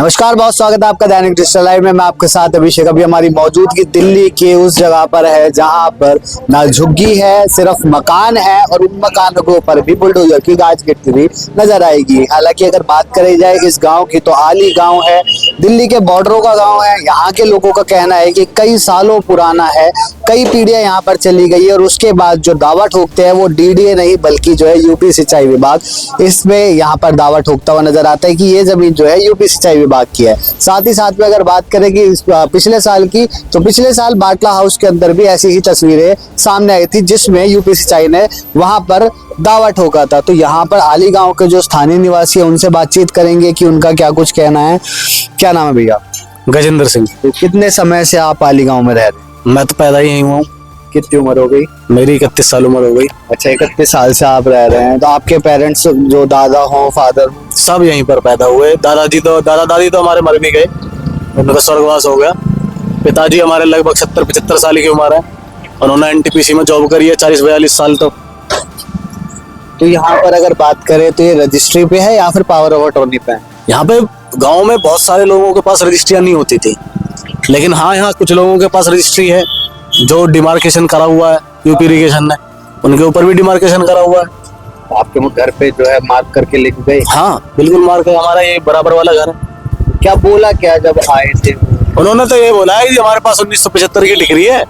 नमस्कार, बहुत स्वागत है आपका दैनिक डिजिटल लाइव में। मैं आपके साथ अभिषेक। अभी हमारी मौजूदगी दिल्ली के उस जगह पर है जहां पर ना झुग्गी है, सिर्फ मकान है और उन मकानों के ऊपर भी बुलडोजर की गाज गिरती हुई नजर आएगी। हालांकि अगर बात करी जाए इस गांव की तो आली गांव है, दिल्ली के बॉर्डरों का गांव है। यहाँ के लोगों का कहना है कि कई सालों पुराना है, कई पीढ़ियां यहाँ पर चली गई है और उसके बाद जो दावा ठोकते हैं वो डीडीए नहीं बल्कि जो है यूपी सिंचाई विभाग इसमें यहाँ पर दावा ठोकता हुआ नजर आता है कि ये जमीन जो है यूपी सिंचाई विभाग की है। साथ ही साथ में अगर बात करें कि पिछले साल की, तो पिछले साल बाटला हाउस के अंदर भी ऐसी ही तस्वीरें सामने आई थी जिसमें यूपी सिंचाई ने वहां पर दावा ठोका था। तो यहाँ पर आली गांव के जो स्थानीय निवासी है उनसे बातचीत करेंगे कि उनका क्या कुछ कहना है। क्या नाम है भैया? गजेंद्र सिंह। तो कितने समय से आप आली गांव में रह रहे हैं? मैं तो पैदा ही यहीं हुआ हूँ। कितनी उम्र हो गई? मेरी 31 साल उम्र हो गई। अच्छा, 31 साल से आप रह रहे हैं। तो आपके पेरेंट्स जो दादा हो, फादर, सब यहीं पर पैदा हुए। दादा दादी तो हमारे मर भी गए, उनका स्वर्गवास हो गया। पिताजी हमारे लगभग 70-75 साल की उम्र है। उन्होंने एनटीपीसी में जॉब करी है 40-42 साल तक। तो यहाँ पर अगर बात करें तो ये रजिस्ट्री पे है या फिर पावर ऑफ अटॉर्नी पे है? यहाँ पे गाँव में बहुत सारे लोगों के पास रजिस्ट्रियाँ नहीं होती थी, लेकिन हाँ, यहाँ कुछ लोगों के पास रजिस्ट्री है जो डिमार्केशन करा हुआ है यूपी इरिगेशन ने, उनके ऊपर भी डिमार्केशन करा हुआ है। आपके घर पे जो है मार्क करके लेके गए? हाँ बिल्कुल, मार्क है। हमारा ये बराबर वाला घर है। क्या बोला क्या जब आए थे? उन्होंने तो ये बोला है कि हमारे पास 1975 की डिग्री है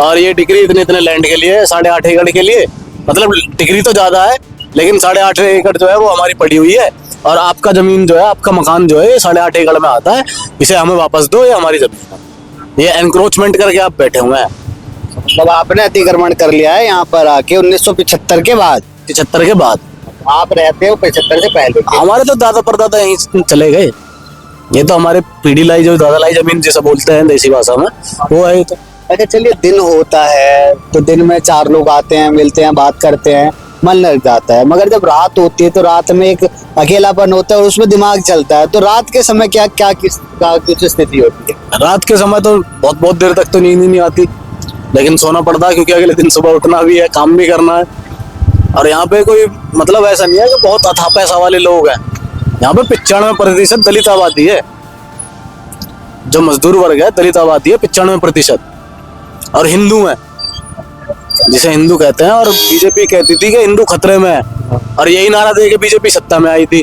और ये डिग्री इतने लैंड के लिए, 8.5 एकड़ के लिए। मतलब डिग्री तो ज्यादा है लेकिन 8.5 एकड़ जो है वो हमारी पड़ी हुई है और आपका जमीन जो है, आपका मकान जो है ये 8.5 एकड़ में आता है, इसे हमें वापस दो, ये हमारी जमीन है। ये एनक्रोचमेंट करके आप बैठे हुए हैं। मतलब आपने अतिक्रमण कर लिया है यहाँ पर आके 1975 के बाद? 75 के बाद। आप रहते हो 75 से पहले? हमारे तो दादा परदादा यहीं चले गए। ये तो हमारे पीढ़ी लाई, जो दादा लाई जमीन जैसा बोलते हैं देसी भाषा में, वो है। तो अच्छा चलिए, दिन होता है तो दिन में 4 लोग आते हैं, मिलते हैं, बात करते हैं, मन लग जाता है। मगर जब रात होती है तो रात में एक अकेलापन होता है और उसमें दिमाग चलता है। तो रात के समय क्या कुछ स्थिति होती है? रात के समय तो बहुत देर तक तो नींद ही नहीं आती, लेकिन सोना पड़ता है क्योंकि अगले दिन सुबह उठना भी है, काम भी करना है। और यहाँ पे कोई मतलब ऐसा नहीं है कि बहुत अथाह पैसा वाले लोग हैं। यहाँ पे 95% दलित आबादी है। जो मजदूर वर्ग है दलित आबादी है 95%, और हिंदू है, जिसे हिंदू कहते हैं। और बीजेपी कहती थी कि हिंदू खतरे में है, और यही नारा दे के बीजेपी सत्ता में आई थी।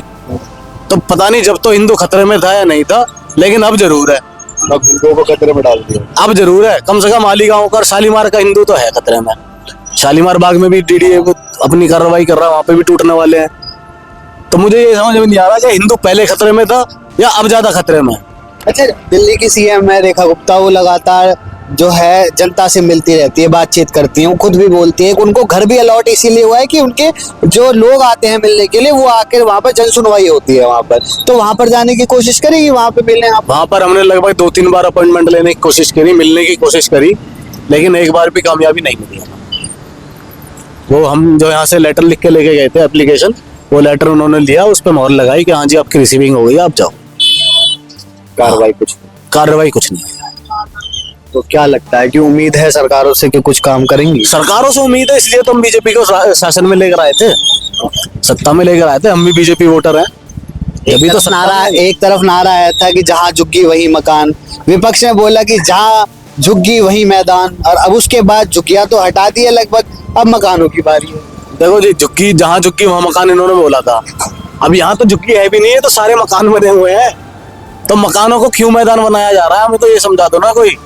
तो पता नहीं जब तो हिंदू खतरे में था या नहीं था, लेकिन अब जरूर है। अब हिंदुओं को खतरे में डाल दिया। अब जरूर है। कम से कम आली गांव का शालीमार का हिंदू तो है खतरे में। शालीमार बाग में भी डीडीए अपनी कार्रवाई कर रहा है, वहां पे भी टूटने वाले हैं। तो मुझे ये समझ में नहीं आ रहा कि हिंदू पहले खतरे में था या अब ज्यादा खतरे में है। अच्छा, दिल्ली की सीएम है रेखा गुप्ता, वो लगातार जो है जनता से मिलती रहती है, बातचीत करती है, वो खुद भी बोलती है। उनको घर भी अलॉट इसीलिए हुआ है कि उनके जो लोग आते हैं मिलने के लिए वो आकर वहाँ पर जन सुनवाई होती है वहाँ पर। तो वहाँ पर जाने की कोशिश करेगी, वहाँ पे मिलने आप? वहां पर हमने लगभग 2-3 बार अपॉइंटमेंट लेने की कोशिश करी, मिलने की कोशिश करी, लेकिन एक बार भी कामयाबी नहीं मिली। वो हम जो यहाँ से लेटर लिख के लेके गए थे एप्लीकेशन, वो लेटर उन्होंने लिया, उस पर मोहर लगाई कि हाँ जी आपकी रिसीविंग हो गई, आप जाओ। कार्रवाई कुछ नहीं। तो क्या लगता है कि उम्मीद है सरकारों से कि कुछ काम करेंगी? सरकारों से उम्मीद है, इसलिए तो हम बीजेपी को शासन में लेकर आए थे, सत्ता में लेकर आए थे। हम भी बीजेपी वोटर हैं। अभी तो नारा, एक तरफ नारा आया था कि जहाँ झुग्गी वही मकान, विपक्ष ने बोला कि जहाँ झुग्गी वही मैदान, और अब उसके बाद झुग्गियां तो हटा दी है लगभग, अब मकानों की बारी है। देखो जी, झुग्गी जहाँ झुग्गी वहाँ मकान इन्होंने बोला था। अब यहाँ तो झुग्गी है भी नहीं है, तो सारे मकान बने हुए हैं। तो मकानों को क्यों मैदान बनाया जा रहा है, हमें तो ये समझा दो ना कोई।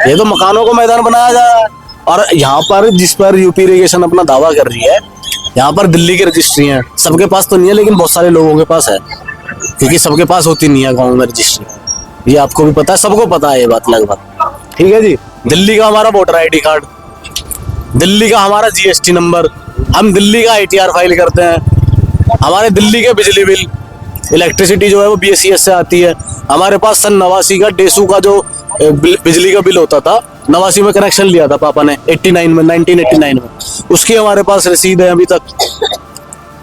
ये तो मकानों को मैदान बनाया जा रहा है। और यहाँ पर जिस पर यूपी इरिगेशन अपना दावा कर रही है, यहाँ पर दिल्ली की रजिस्ट्री है। सबके पास तो नहीं है, लेकिन बहुत सारे लोगों के पास है, क्योंकि सबके पास होती नहीं है गाँव में रजिस्ट्री। ये आपको भी पता है, सबको पता है ये बात लगभग। ठीक है जी। दिल्ली का हमारा वोटर ID कार्ड, दिल्ली का हमारा GST नंबर, हम दिल्ली का ITR फाइल करते हैं। हमारे दिल्ली के बिजली बिल, इलेक्ट्रिसिटी जो है वो BSES से आती है। हमारे पास सन 89 का डेसू का जो बिजली का बिल होता था, 89 में कनेक्शन लिया था पापा ने, 1989 में, उसकी हमारे पास रसीद है अभी तक।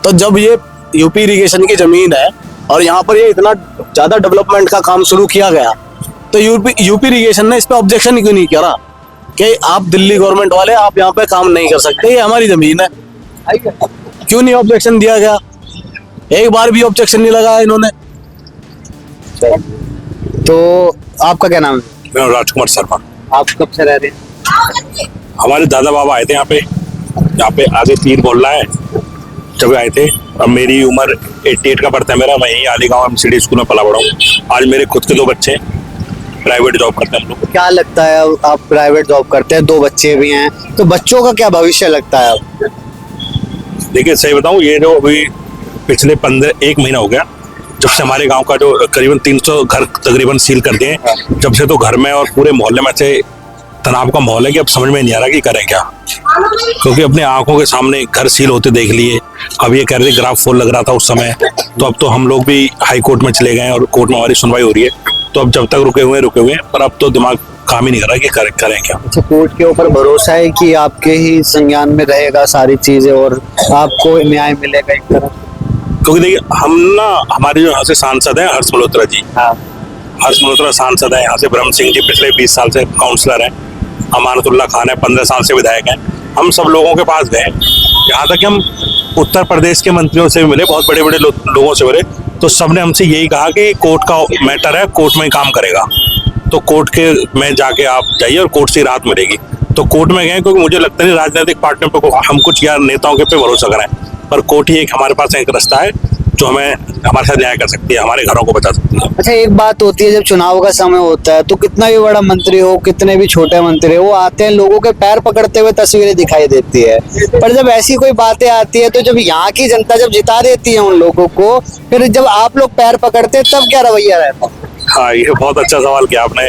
तो जब ये यूपी इरिगेशन की जमीन है और यहाँ पर ये इतना ज्यादा डेवलपमेंट का काम शुरू किया गया, तो यूपी इरिगेशन ने इस पे ऑब्जेक्शन क्यों नहीं करा कि आप दिल्ली गवर्नमेंट वाले आप यहाँ पे काम नहीं कर सकते, ये हमारी जमीन है? क्यों नहीं ऑब्जेक्शन दिया गया? एक बार भी ऑब्जेक्शन नहीं लगाया इन्होंने। तो आपका क्या नाम है? मेरा नाम राजकुमार शर्मा। आप कब से रह रहे हैं? हमारे दादा बाबा आए थे यहाँ पे आगे पीर मोहल्ला है, जब आए थे। अब मेरी उम्र 88 का पड़ता है मेरा, मैं यहीं आलीगांव एमसीडी स्कूल में पला बड़ा हूँ। आज मेरे खुद के 2 बच्चे हैं, प्राइवेट जॉब करते हैं हम लोग। क्या लगता है, आप प्राइवेट जॉब करते हैं, 2 बच्चे भी हैं, तो बच्चों का क्या भविष्य लगता है आपको? देखिए सही बताऊँ, ये जो अभी पिछले 1 महीना हो गया जब से हमारे गांव का जो करीबन 300 घर तकरीबन सील कर दिए, जब से तो घर में और पूरे मोहल्ले में से तनाव का माहौल है कि अब समझ में नहीं आ रहा कि करें क्या। क्योंकि अपने आंखों के सामने घर सील होते देख लिए। अब ये कह रहे थे ग्राफ फॉल लग रहा था उस समय, तो अब तो हम लोग भी हाई कोर्ट में चले गए और कोर्ट में हमारी सुनवाई हो रही है। तो अब जब तक रुके हुए हैं, पर अब तो दिमाग काम ही नहीं कर रहा कि करें क्या। अच्छा, कोर्ट के ऊपर भरोसा है कि आपके ही संज्ञान में रहेगा सारी चीजें और आपको न्याय मिलेगा एक तरह? क्योंकि देखिए हमारे जो यहाँ से सांसद हैं हर्ष मल्होत्रा जी, हर्ष मल्होत्रा सांसद है यहाँ से। ब्रह्म सिंह जी पिछले 20 साल से काउंसलर हैं। अमानतुल्ला खान है, 15 साल से विधायक हैं। हम सब लोगों के पास गए, यहाँ तक कि हम उत्तर प्रदेश के मंत्रियों से भी मिले, बहुत बड़े बड़े लोगों से मिले, तो सबने हमसे यही कहा कि कोर्ट का मैटर है, कोर्ट में ही काम करेगा। तो कोर्ट के में जाके आप जाइए और कोर्ट से राहत मिलेगी। तो कोर्ट में गए, क्योंकि मुझे लगता नहीं राजनीतिक पार्टियों पर हम कुछ या नेताओं के पे भरोसा करें, पर कोर्ट ही एक हमारे पास एक रास्ता है जो हमें हमारे साथ न्याय कर सकती है, हमारे घरों को बचा सकती है। अच्छा, एक बात होती है, जब चुनाव का समय होता है तो कितना भी बड़ा मंत्री हो, कितने भी छोटे मंत्री हो, वो आते हैं, लोगों के पैर पकड़ते हुए तस्वीरें दिखाई देती है। पर जब ऐसी कोई बातें आती है, तो जब यहाँ की जनता जब जिता देती है उन लोगों को, फिर जब आप लोग पैर पकड़ते हैं तब क्या रवैया रहता है? हाँ, ये बहुत अच्छा सवाल किया आपने।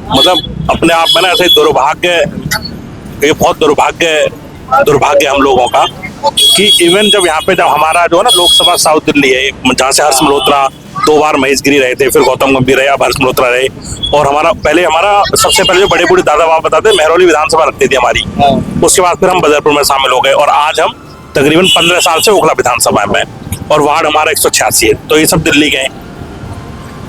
मतलब अपने आप में ना ऐसे ये बहुत दुर्भाग्य हम लोगों का कि इवन जब यहाँ पे जब हमारा जो है ना लोकसभा साउथ दिल्ली है, जहाँ से हर्ष मल्होत्रा 2 बार महेशगिरी रहे थे, फिर गौतम गंभीर रहे, अब हर्ष मल्होत्रा रहे, और हमारा सबसे पहले जो बड़े बूढ़े दादा बाबा बताते महरौली विधानसभा रखती थी हमारी। उसके बाद फिर हम बदरपुर में शामिल हो गए और आज हम तकरीबन 15 साल से ओखला विधानसभा में, और वार्ड हमारा 186 है। तो ये सब दिल्ली के हैं।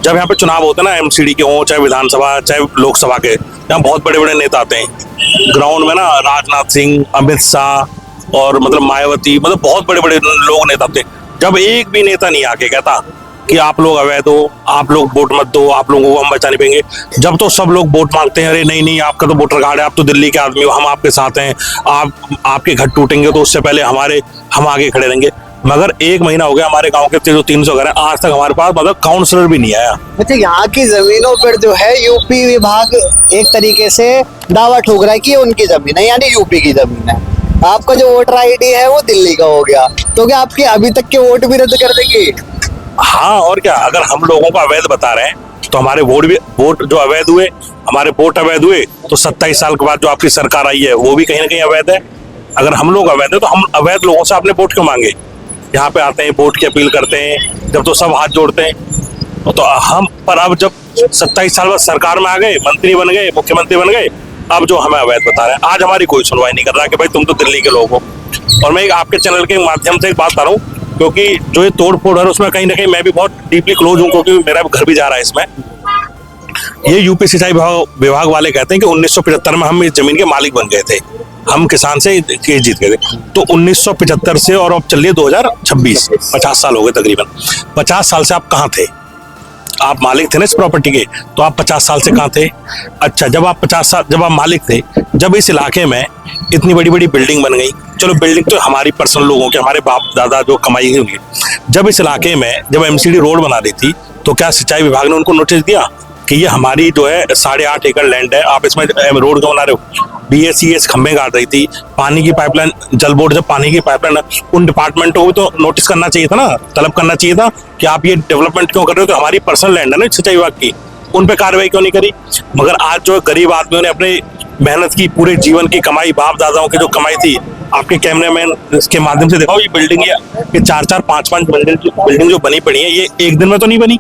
जब यहाँ पे चुनाव होते हैं ना, एमसीडी के हों, चाहे विधानसभा चाहे लोकसभा के, यहाँ बहुत बड़े बड़े नेता आते हैं ग्राउंड में ना, राजनाथ सिंह, अमित शाह और मतलब मायावती, मतलब बहुत बड़े बड़े लोग नेता आते हैं। जब एक भी नेता नहीं आके कहता कि आप लोग अवैध हो, आप लोग वोट मत दो, आप लोगों को हम बचा नहीं पाएंगे, जब तो सब लोग वोट मांगते हैं, अरे नहीं आपका तो वोटर कार्ड है, आप तो दिल्ली के आदमी हो, हम आपके साथ हैं, आपके घर टूटेंगे तो उससे पहले हम आगे खड़े रहेंगे। मगर 1 महीना हो गया हमारे गांव के जो 300 घर हैं, आज तक हमारे पास मतलब काउंसलर भी नहीं आया। अच्छा, यहाँ की जमीनों पर जो है यूपी विभाग एक तरीके से दावा ठोक रहा है कि ये उनकी जमीन है, यानी यूपी की जमीन है। आपका जो वोटर आईडी है वो दिल्ली का हो गया, तो क्या आपके अभी तक के वोट भी रद्द कर देंगे? हाँ, और क्या, अगर हम लोगों को अवैध बता रहे हैं तो हमारे वोट जो अवैध हुए, हमारे वोट अवैध हुए, तो 27 साल के बाद जो आपकी सरकार आई है वो भी कहीं ना कहीं अवैध है। अगर हम लोग अवैध है तो हम अवैध लोगों से अपने वोट क्यों मांगे? यहाँ पे आते हैं, वोट की अपील करते हैं, जब तो सब हाथ जोड़ते हैं। तो हम पर अब जब 27 साल बाद सरकार में आ गए, मंत्री बन गए, मुख्यमंत्री बन गए, अब जो हमें अवैध बता रहे हैं, आज हमारी कोई सुनवाई नहीं कर रहा कि भाई तुम तो दिल्ली के लोग हो। और मैं आपके चैनल के माध्यम से एक बात बता रहा हूँ, क्योंकि जो ये तोड़ फोड़ है उसमें कहीं ना कहीं मैं भी बहुत डीपली क्लोज हूँ, क्योंकि मेरा घर भी जा रहा है इसमें। ये यूपी सिंचाई विभाग वाले कहते हैं कि 1975 में हम इस जमीन के मालिक बन गए थे, हम किसान से केस जीत गए थे। तो 1975 से और अब चलिए 2026, 50 साल हो गए तकरीबन। 50 साल से आप कहाँ थे? आप मालिक थे ना इस प्रॉपर्टी के, तो आप 50 साल से कहाँ थे? अच्छा, जब आप मालिक थे, जब इस इलाके में इतनी बड़ी बड़ी बिल्डिंग बन गई, चलो बिल्डिंग तो हमारी पर्सनल लोगों की, हमारे बाप दादा जो कमाई हुई उनकी, जब इस इलाके में जब एमसीडी रोड बना रही थी, तो क्या सिंचाई विभाग ने उनको नोटिस दिया कि ये हमारी जो है 8.5 एकड़ लैंड है, आप इसमें रोड क्यों बना रहे हो? BSES खंभे गाड़ रही थी, पानी की पाइपलाइन, जल बोर्ड जब पानी की पाइपलाइन, उन डिपार्टमेंटों को भी तो नोटिस करना चाहिए था ना, तलब करना चाहिए था कि आप ये डेवलपमेंट क्यों कर रहे हो? तो हमारी पर्सनल लैंड है ना सिंचाई विभाग की, उन पे कार्रवाई क्यों नहीं करी? मगर आज जो गरीब आदमियों ने अपने मेहनत की, पूरे जीवन की कमाई, बाप दादाओं की जो कमाई थी, आपके कैमरामैन के माध्यम से दिखाओ, ये बिल्डिंग, ये 4-4, 5-5 बिल्डिंग जो बनी पड़ी है, ये एक दिन में तो नहीं बनी।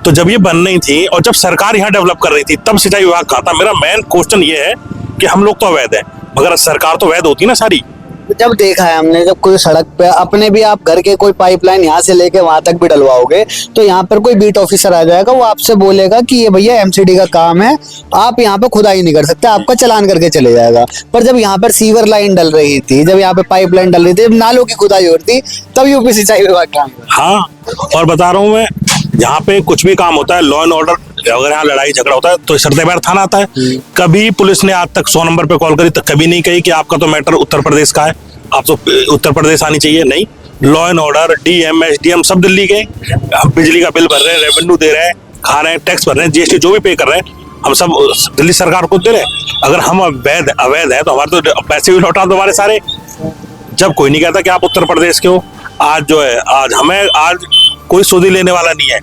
तो जब ये बन रही थी और जब सरकार यहाँ डेवलप कर रही थी, तब सिंचाई विभाग कहा था। मेरा मेन क्वेश्चन ये है कि हम लोग तो अवैध है, मगर सरकार तो वैध होती ना सारी। जब देखा है हमने, जब कोई सड़क पे अपने भी आप घर के कोई पाइपलाइन यहाँ से लेके वहां तक भी डलवाओगे, तो यहाँ पर कोई बीट ऑफिसर आ जाएगा, वो आपसे बोलेगा कि ये भैया एमसीडी का काम है, आप यहाँ पे खुदाई नहीं कर सकते, आपका चालान करके चले जाएगा। पर जब यहाँ पर सीवर लाइन डल रही थी, जब यहाँ पे पाइपलाइन डल रही थी, जब नालों की खुदाई हो रही थी, तब यूपी सिंचाई विभाग काम। हाँ, और बता रहा हूँ मैं, यहाँ पे कुछ भी काम होता है, लॉ एंड ऑर्डर, अगर यहाँ लड़ाई झगड़ा होता है तो सरदेबार थाना आता है। कभी पुलिस ने आज तक 100 नंबर पे कॉल करी तो कभी नहीं कही कि आपका तो मैटर उत्तर प्रदेश का है, आप तो उत्तर प्रदेश आनी चाहिए। नहीं, law and order, DM SDM सब दिल्ली के। हम बिजली का बिल भर रहे हैं, रेवेन्यू दे रहे हैं, खा रहे हैं, टैक्स भर रहे हैं, जीएसटी जो भी पे कर रहे हैं हम सब दिल्ली सरकार को दे रहे हैं। अगर हम अवैध है तो हमारे तो पैसे भी लौटा दो हमारे सारे। जब कोई नहीं कहता कि आप उत्तर प्रदेश के हो। आज जो है, आज कोई सूदी लेने वाला नहीं है,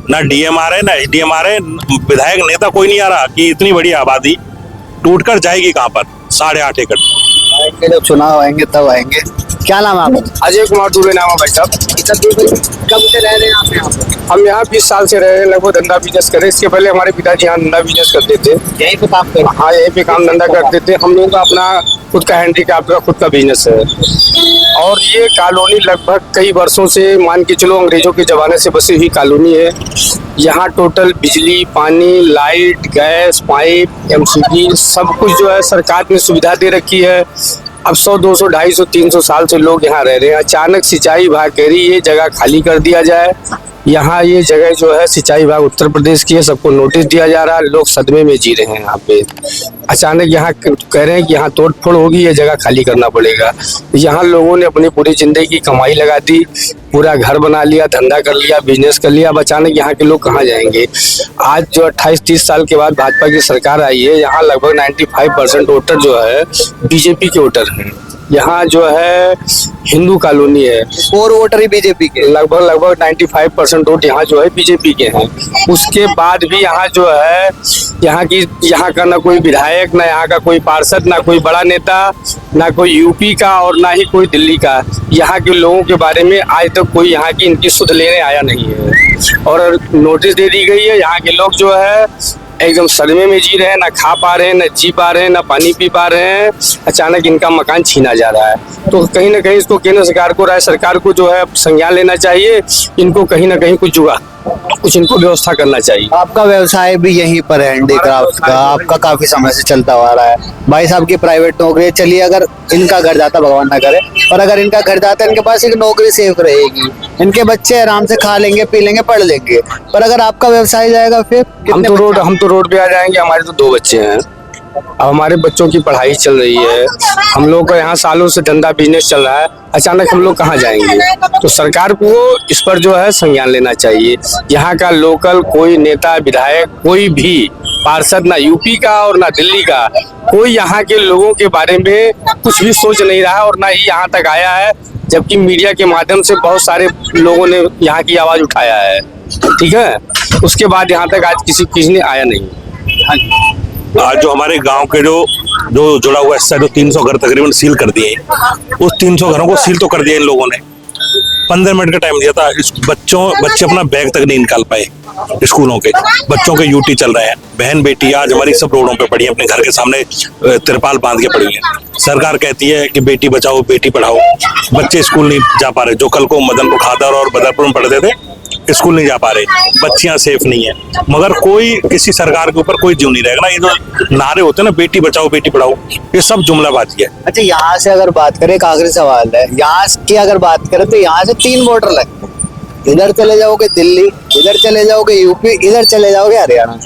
ना डीएम आ रहे, ना एसडीएम आ रहे, विधायक नेता कोई नहीं आ रहा कि इतनी बड़ी आबादी टूट कर जाएगी कहाँ पर। 8.5 एकड़ आएंगे, जब चुनाव आएंगे तब आएंगे। क्या नाम है आपका? अजय कुमार दुबे नाम है भाई साहब। कब से रह रहे हैं आप यहाँ पर? हम यहाँ 20 साल से रहे हैं, लगभग धंधा बिजनेस करे। इसके पहले हमारे पिताजी यहाँ धंधा बिजनेस करते थे। यहीं पे काम कर? हाँ, यहीं पे काम धंधा करते थे। हम लोगों का अपना खुद का हैंडीक्राफ्ट का खुद का बिजनेस है। और ये कॉलोनी लगभग कई वर्षों से, मान के चलो अंग्रेजों के जमाने से बसी हुई कॉलोनी है। यहाँ टोटल बिजली, पानी, लाइट, गैस, पाइप, एमसीबी सब कुछ जो है सरकार ने सुविधा दे रखी है। अब 100, 200, 250, 300 साल से लोग यहाँ रह रहे हैं। अचानक सिंचाई विभाग कह रही ये जगह खाली कर दिया जाए। यहाँ ये जगह जो है सिंचाई विभाग उत्तर प्रदेश की है, सबको नोटिस दिया जा रहा है। लोग सदमे में जी रहे हैं यहाँ पे। अचानक यहाँ कह रहे हैं कि यहाँ तोड़ फोड़ होगी, ये जगह खाली करना पड़ेगा। यहाँ लोगों ने अपनी पूरी जिंदगी की कमाई लगा दी, पूरा घर बना लिया, धंधा कर लिया, बिजनेस कर लिया। अब अचानक यहाँ के लोग कहाँ जाएंगे? आज जो 28-30 साल के बाद भाजपा की सरकार आई है, यहाँ लगभग 95% वोटर जो है बीजेपी के वोटर हैं। यहाँ जो है हिंदू कॉलोनी है और वोटर ही बीजेपी के, लगभग 95% वोट यहाँ जो है बीजेपी के हैं। उसके बाद भी यहाँ जो है यहाँ का ना कोई विधायक, ना यहाँ का कोई पार्षद, ना कोई बड़ा नेता, ना कोई यूपी का और ना ही कोई दिल्ली का यहाँ के लोगों के बारे में आज तक कोई यहाँ की इनकी सुध लेने आया नहीं है। और नोटिस दे दी गई है। यहाँ के लोग जो है एकदम सदमे में जी रहे हैं, ना खा पा रहे हैं, ना जी पा रहे हैं, ना पानी पी पा रहे हैं। अचानक इनका मकान छीना जा रहा है। तो कहीं ना कहीं इसको केंद्र सरकार को, राज्य सरकार को जो है संज्ञान लेना चाहिए। इनको कहीं ना कहीं कुछ इनको व्यवस्था करना चाहिए। आपका व्यवसाय भी यहीं पर है, हैंडीक्राफ्ट का, आपका काफी समय से चलता हुआ रहा है। भाई साहब की प्राइवेट नौकरी है। चलिए, अगर इनका घर जाता, भगवान ना करे, और अगर इनका घर जाता, इनके पास एक नौकरी सेफ रहेगी, इनके बच्चे आराम से खा लेंगे, पी लेंगे, पढ़ लेंगे। पर अगर आपका व्यवसाय जाएगा फिर हम तो रोड पे आ जाएंगे। हमारे तो 2 बच्चे हैं, अब हमारे बच्चों की पढ़ाई चल रही है। हम लोग का यहाँ सालों से धंधा बिजनेस चल रहा है। अचानक हम लोग कहाँ जाएंगे? तो सरकार को इस पर जो है संज्ञान लेना चाहिए। यहाँ का लोकल कोई नेता, विधायक, कोई भी पार्षद, ना यूपी का और ना दिल्ली का, कोई यहाँ के लोगों के बारे में कुछ भी सोच नहीं रहा और ना ही यहाँ तक आया है। जबकि मीडिया के माध्यम से बहुत सारे लोगों ने यहाँ की आवाज उठाया है, ठीक है। उसके बाद यहाँ तक आज किसी ने आया नहीं। आज जो हमारे गांव के जो जुड़ा हुआ हिस्सा, जो 300 घर तकरीबन सील कर दिए, उस 300 घरों को सील तो कर दिया इन लोगों ने। 15 मिनट का टाइम दिया था। बच्चे अपना बैग तक नहीं निकाल पाए स्कूलों के। बच्चों के यूटी चल रहे हैं। बहन बेटी आज हमारी सब रोडों पे पड़ी है, अपने घर के सामने तिरपाल बांध के पड़ी है। सरकार कहती है कि बेटी बचाओ बेटी पढ़ाओ, बच्चे स्कूल नहीं जा पा रहे। जो कल को मदनपुर खादर और बदरपुर में पढ़ते थे, स्कूल नहीं जा पा रहे, बच्चियां सेफ नहीं है। मगर कोई किसी सरकार के ऊपर कोई जीव नहीं रहेगा ना। ये जो नारे होते हैं ना, बेटी बचाओ बेटी पढ़ाओ, ये सब जुमलाबाजी है। अच्छा, यहाँ से अगर बात करें, एक आखिरी सवाल है, यहाँ की अगर बात करें तो यहाँ से 3 बॉर्डर लगते हैं। इधर चले जाओगे दिल्ली, इधर चले जाओगे यूपी, इधर चले जाओगे हरियाणा।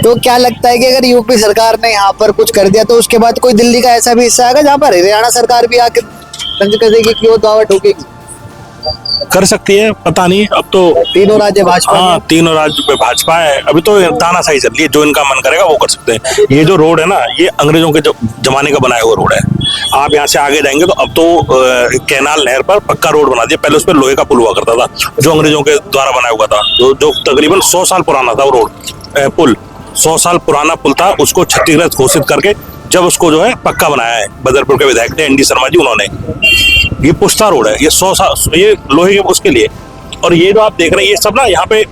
तो क्या लगता है कि अगर यूपी सरकार ने यहाँ पर कुछ कर दिया तो उसके बाद कोई दिल्ली का ऐसा भी हिस्सा आएगा जहाँ पर हरियाणा सरकार भी आके तंज कर देगी, क्यों दावा ठोकेगी? कर सकती है, पता नहीं। अब तो तीनों राज्य भाजपा, हाँ, तीनों राज्य पे भाजपा है। अभी तो तानाशाही चल रही है, जो इनका मन करेगा वो कर सकते हैं। ये जो रोड है ना, ये अंग्रेजों के जमाने का बनाया हुआ रोड है। आप यहाँ से आगे जाएंगे तो अब तो कैनाल नहर पर पक्का रोड बना दिया। पहले उस पर लोहे का पुल हुआ करता था, जो अंग्रेजों के द्वारा बनाया हुआ था, जो तकरीबन 100 साल पुराना था। वो रोड पुल 100 साल पुराना पुल था। उसको क्षतिग्रस्त घोषित करके जब उसको जो है पक्का बनाया है बदरपुर के विधायक थे ND शर्मा जी, उन्होंने। ये पुश्ता रोड है, ये 100 साल, ये लोहे के उसके लिए। और ये जो आप देख रहे हैं, ये सब ना यहाँ पे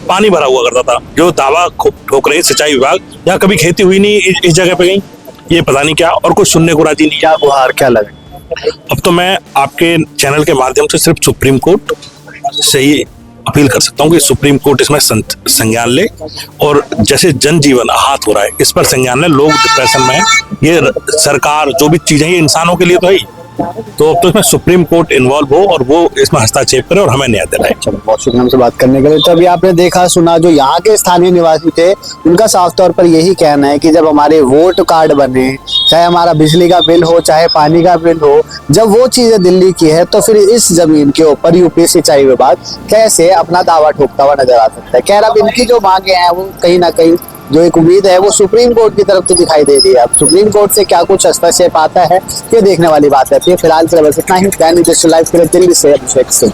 पानी भरा हुआ करता था। जो दावा ठोक रहे सिंचाई विभाग, यहाँ कभी खेती हुई नहीं इस जगह पे कहीं, ये पता नहीं क्या, और कुछ सुनने को राजी नहीं। क्या गुहार क्या लगे? अब तो मैं आपके चैनल के माध्यम से सिर्फ सुप्रीम कोर्ट से ही अपील कर सकता हूँ कि सुप्रीम कोर्ट इसमें संज्ञान ले, और जैसे जनजीवन आहत हो रहा है इस पर संज्ञान ले। लोग डिप्रेशन में हैं। ये सरकार जो भी चीजें, ये इंसानों के लिए तो है ही, तो अब तो इसमें सुप्रीम कोर्ट इन्वॉल्व हो और वो इसमें हस्तक्षेप करे और हमें न्याय दिलाए। चलो, बहुत शुक्रिया हमसे बात करने के लिए। तो अभी आपने देखा सुना, जो यहाँ के स्थानीय निवासी थे उनका साफ तौर पर यही कहना है कि जब हमारे वोट कार्ड बने, चाहे हमारा बिजली का बिल हो, चाहे पानी का बिल हो, जब वो चीजें दिल्ली की है तो फिर इस जमीन के ऊपर यूपी सिंचाई विभाग कैसे अपना दावा ठोकता हुआ नजर आ सकता है। खैर, अब इनकी जो मांगे हैं वो कहीं ना कहीं जो एक उम्मीद है वो सुप्रीम कोर्ट की तरफ से दिखाई दे रही है। अब सुप्रीम कोर्ट से क्या कुछ हस्तक्षेप आता है ये देखने वाली बात रहती है। फिलहाल के लिए बस इतना ही। दैनिक डिजिटल लाइव के लिए दिल्ली से अभिषेक सिंह।